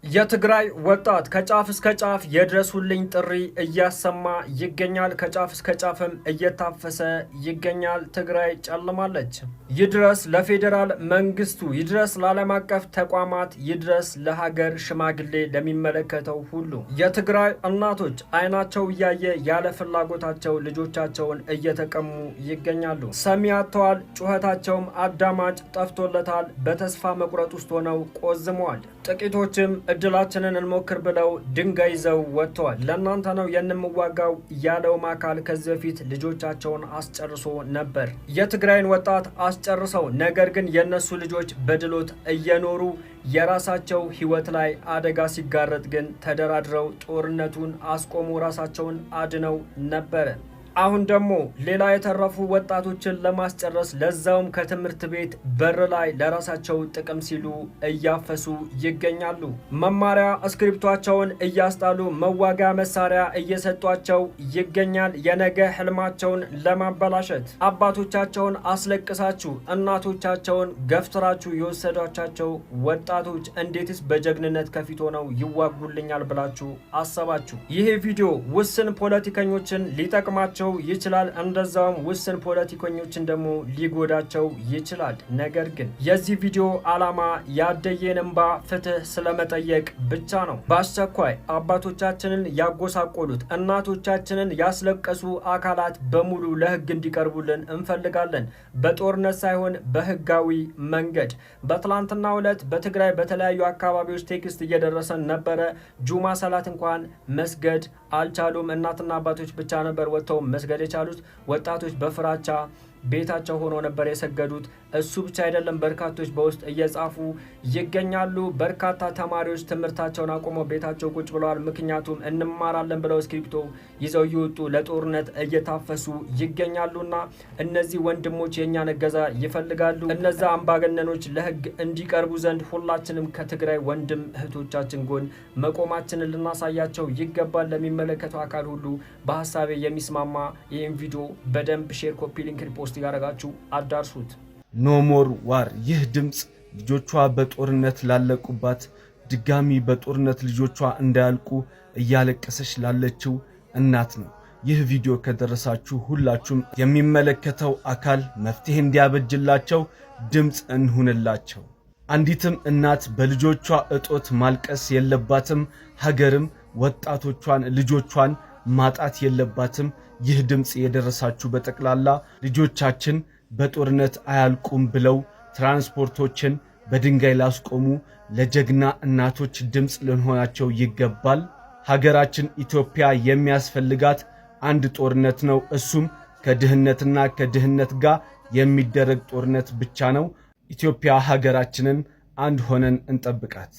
የትግራይ ወጣት ከጫፍ እስከ ጫፍ የድረሱልኝ ጥሪ እያሰማ ይገኛል። ከጫፍ እስከ ጫፍም እየታፈሰ ይገኛል። ትግራይ ጨልማለች። ይድረስ ለፌዴራል መንግስቱ፣ ይድረስ ለዓለም አቀፍ ተቋማት፣ ይድረስ ለሀገር ሽማግሌ ለሚመለከተው ሁሉ። የትግራይ እናቶች አይናቸው እያየ ያለ ፍላጎታቸው ልጆቻቸውን እየተቀሙ ይገኛሉ። ሰሚ አጥተዋል። ጩኸታቸውም አዳማጭ ጠፍቶለታል። በተስፋ መቁረጥ ውስጥ ሆነው ቆዝመዋል። ጥቂቶችም እድላችንን እንሞክር ብለው ድንጋይ ይዘው ወጥተዋል። ለእናንተ ነው የምንዋጋው ያለውም አካል ከዚህ በፊት ልጆቻቸውን አስጨርሶ ነበር። የትግራይን ወጣት አስጨርሰው፣ ነገር ግን የነሱ ልጆች በድሎት እየኖሩ የራሳቸው ህይወት ላይ አደጋ ሲጋረጥ ግን ተደራድረው ጦርነቱን አስቆሙ፣ ራሳቸውን አድነው ነበረ። አሁን ደግሞ ሌላ የተረፉ ወጣቶችን ለማስጨረስ ለዛውም ከትምህርት ቤት በር ላይ ለራሳቸው ጥቅም ሲሉ እያፈሱ ይገኛሉ። መማሪያ እስክሪፕቷቸውን እያስጣሉ መዋጊያ መሳሪያ እየሰጧቸው ይገኛል። የነገ ህልማቸውን ለማበላሸት አባቶቻቸውን አስለቅሳችሁ እናቶቻቸውን ገፍትራችሁ የወሰዷቻቸው ወጣቶች እንዴትስ በጀግንነት ከፊት ሆነው ይዋጉልኛል ብላችሁ አሰባችሁ? ይሄ ቪዲዮ ውስን ፖለቲከኞችን ሊጠቅማቸው ይችላል፣ እንደዛውም ውስን ፖለቲከኞችን ደግሞ ሊጎዳቸው ይችላል። ነገር ግን የዚህ ቪዲዮ ዓላማ ያደየን እንባ ፍትህ ስለመጠየቅ ብቻ ነው። በአስቸኳይ አባቶቻችንን ያጎሳቆሉት እናቶቻችንን ያስለቀሱ አካላት በሙሉ ለህግ እንዲቀርቡልን እንፈልጋለን። በጦርነት ሳይሆን በህጋዊ መንገድ። በትላንትናው ዕለት በትግራይ በተለያዩ አካባቢዎች ቴክስት እየደረሰን ነበረ። ጁማ ሰላት እንኳን መስገድ አልቻሉም። እናትና አባቶች ብቻ ነበር ወጥተው መስገድ የቻሉት። ወጣቶች በፍራቻ ቤታቸው ሆኖ ነበር የሰገዱት። እሱ ብቻ አይደለም፣ በርካቶች በውስጥ እየጻፉ ይገኛሉ። በርካታ ተማሪዎች ትምህርታቸውን አቆመው ቤታቸው ቁጭ ብለዋል። ምክንያቱም እንማራለን ብለው እስክሪፕቶ ይዘው እየወጡ ለጦርነት እየታፈሱ ይገኛሉና እነዚህ ወንድሞች የእኛን እገዛ ይፈልጋሉ። እነዛ አምባገነኖች ለህግ እንዲቀርቡ ዘንድ ሁላችንም ከትግራይ ወንድም እህቶቻችን ጎን መቆማችንን ልናሳያቸው ይገባል። ለሚመለከተው አካል ሁሉ በሀሳቤ የሚስማማ ይህን ቪዲዮ በደንብ ሼር፣ ኮፒ ሊንክ፣ ሪፖስት ያደረጋችሁ አዳርሱት። ኖ ሞር ዋር። ይህ ድምጽ ልጆቿ በጦርነት ላለቁባት፣ ድጋሚ በጦርነት ልጆቿ እንዳያልቁ እያለቀሰች ላለችው እናት ነው። ይህ ቪዲዮ ከደረሳችሁ ሁላችሁም የሚመለከተው አካል መፍትሄ እንዲያበጅላቸው ድምጽ እንሁንላቸው። አንዲትም እናት በልጆቿ እጦት ማልቀስ የለባትም። ሀገርም ወጣቶቿን ልጆቿን ማጣት የለባትም። ይህ ድምጽ የደረሳችሁ በጠቅላላ ልጆቻችን በጦርነት አያልቁም ብለው ትራንስፖርቶችን በድንጋይ ላስቆሙ ለጀግና እናቶች ድምጽ ልንሆናቸው ይገባል። ሀገራችን ኢትዮጵያ የሚያስፈልጋት አንድ ጦርነት ነው። እሱም ከድህነትና ከድህነት ጋር የሚደረግ ጦርነት ብቻ ነው። ኢትዮጵያ ሀገራችንን አንድ ሆነን እንጠብቃት።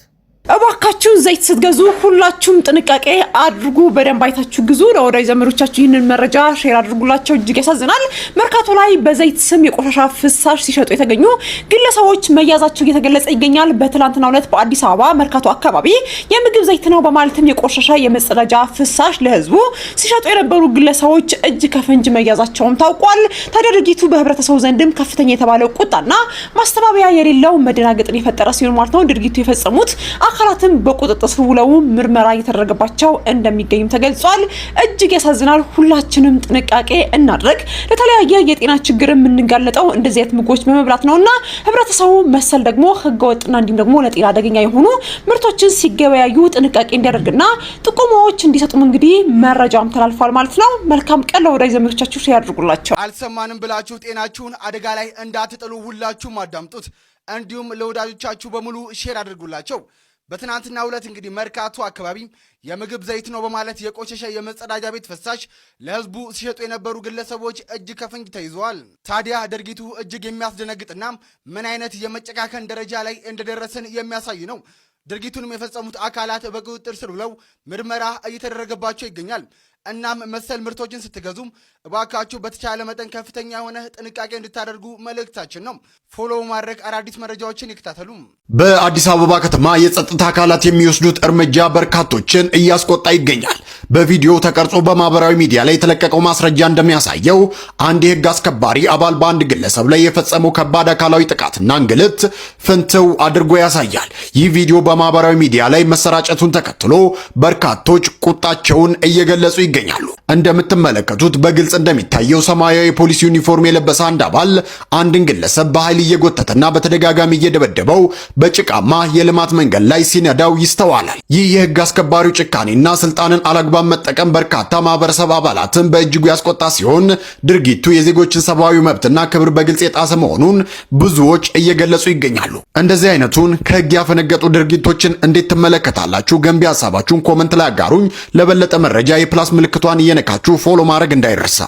እባካችሁ ዘይት ስትገዙ ሁላችሁም ጥንቃቄ አድርጉ። በደንብ አይታችሁ ግዙ። ለወዳጅ ዘመዶቻችሁ ይህንን መረጃ ሼር አድርጉላቸው። እጅግ ያሳዝናል። መርካቶ ላይ በዘይት ስም የቆሻሻ ፍሳሽ ሲሸጡ የተገኙ ግለሰቦች መያዛቸው እየተገለጸ ይገኛል። በትላንትናው ዕለት በአዲስ አበባ መርካቶ አካባቢ የምግብ ዘይት ነው በማለትም የቆሻሻ የመጸዳጃ ፍሳሽ ለህዝቡ ሲሸጡ የነበሩ ግለሰቦች እጅ ከፍንጅ መያዛቸውም ታውቋል። ታዲያ ድርጊቱ በህብረተሰቡ ዘንድም ከፍተኛ የተባለው ቁጣና ማስተባበያ የሌለው መደናገጥን የፈጠረ ሲሆን ማለት ነው። ድርጊቱ የፈጸሙት አካላትም በቁጥጥር ስር ውለው ምርመራ እየተደረገባቸው እንደሚገኙ ተገልጿል። እጅግ ያሳዝናል። ሁላችንም ጥንቃቄ እናድርግ። ለተለያየ የጤና ችግር የምንጋለጠው እንደዚህ አይነት ምግቦች በመብላት ነውና ህብረተሰቡ መሰል ደግሞ ህገወጥና እንዲሁም ደግሞ ለጤና አደገኛ የሆኑ ምርቶችን ሲገበያዩ ጥንቃቄ እንዲያደርግና ጥቆማዎች እንዲሰጡም እንግዲህ መረጃም ተላልፏል ማለት ነው። መልካም ቀን። ለወዳጅ ዘመዶቻችሁ ሼር አድርጉላቸው። አልሰማንም ብላችሁ ጤናችሁን አደጋ ላይ እንዳትጥሉ ሁላችሁም አዳምጡት። እንዲሁም ለወዳጆቻችሁ በሙሉ ሼር አድርጉላቸው። በትናንትናው ዕለት እንግዲህ መርካቶ አካባቢ የምግብ ዘይት ነው በማለት የቆሸሸ የመጸዳጃ ቤት ፍሳሽ ለህዝቡ ሲሸጡ የነበሩ ግለሰቦች እጅ ከፍንጅ ተይዘዋል። ታዲያ ድርጊቱ እጅግ የሚያስደነግጥና ምን አይነት የመጨካከን ደረጃ ላይ እንደደረሰን የሚያሳይ ነው። ድርጊቱንም የፈጸሙት አካላት በቁጥጥር ስር ውለው ምርመራ እየተደረገባቸው ይገኛል። እናም መሰል ምርቶችን ስትገዙም እባካችሁ በተቻለ መጠን ከፍተኛ የሆነ ጥንቃቄ እንድታደርጉ መልእክታችን ነው። ፎሎ ማድረግ አዳዲስ መረጃዎችን ይከታተሉ። በአዲስ አበባ ከተማ የጸጥታ አካላት የሚወስዱት እርምጃ በርካቶችን እያስቆጣ ይገኛል። በቪዲዮ ተቀርጾ በማህበራዊ ሚዲያ ላይ የተለቀቀው ማስረጃ እንደሚያሳየው አንድ የህግ አስከባሪ አባል በአንድ ግለሰብ ላይ የፈጸመው ከባድ አካላዊ ጥቃትና እንግልት ፍንትው አድርጎ ያሳያል። ይህ ቪዲዮ በማህበራዊ ሚዲያ ላይ መሰራጨቱን ተከትሎ በርካቶች ቁጣቸውን እየገለጹ ይገኛሉ። እንደምትመለከቱት በግልጽ እንደሚታየው ሰማያዊ የፖሊስ ዩኒፎርም የለበሰ አንድ አባል አንድን ግለሰብ በኃይል እየጎተተና በተደጋጋሚ እየደበደበው በጭቃማ የልማት መንገድ ላይ ሲነዳው ይስተዋላል። ይህ የህግ አስከባሪው ጭካኔና ስልጣንን አላግባብ መጠቀም በርካታ ማህበረሰብ አባላትን በእጅጉ ያስቆጣ ሲሆን ድርጊቱ የዜጎችን ሰብአዊ መብትና ክብር በግልጽ የጣሰ መሆኑን ብዙዎች እየገለጹ ይገኛሉ። እንደዚህ አይነቱን ከህግ ያፈነገጡ ድርጊቶችን እንዴት ትመለከታላችሁ? ገንቢ ሀሳባችሁን ኮመንት ላይ አጋሩኝ። ለበለጠ መረጃ የፕላስ ምልክቷን እየነካችሁ ፎሎ ማድረግ እንዳይረሳ።